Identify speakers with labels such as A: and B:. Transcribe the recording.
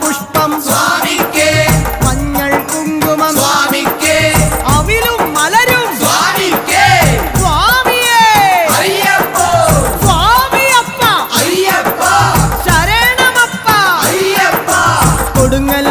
A: പുഷ്പം
B: സ്വാമിക്കേ,
A: മഞ്ഞൾ കുങ്കുമം
B: സ്വാമിക്കേ,
A: അവിലും മലരും
B: സ്വാമിക്കേ,
A: സ്വാമിയേ
B: അയ്യപ്പോ,
A: സ്വാമിയപ്പ
B: അയ്യപ്പ,
A: ശരണമപ്പ
B: അയ്യപ്പ,
A: കൊടുങ്ങൽ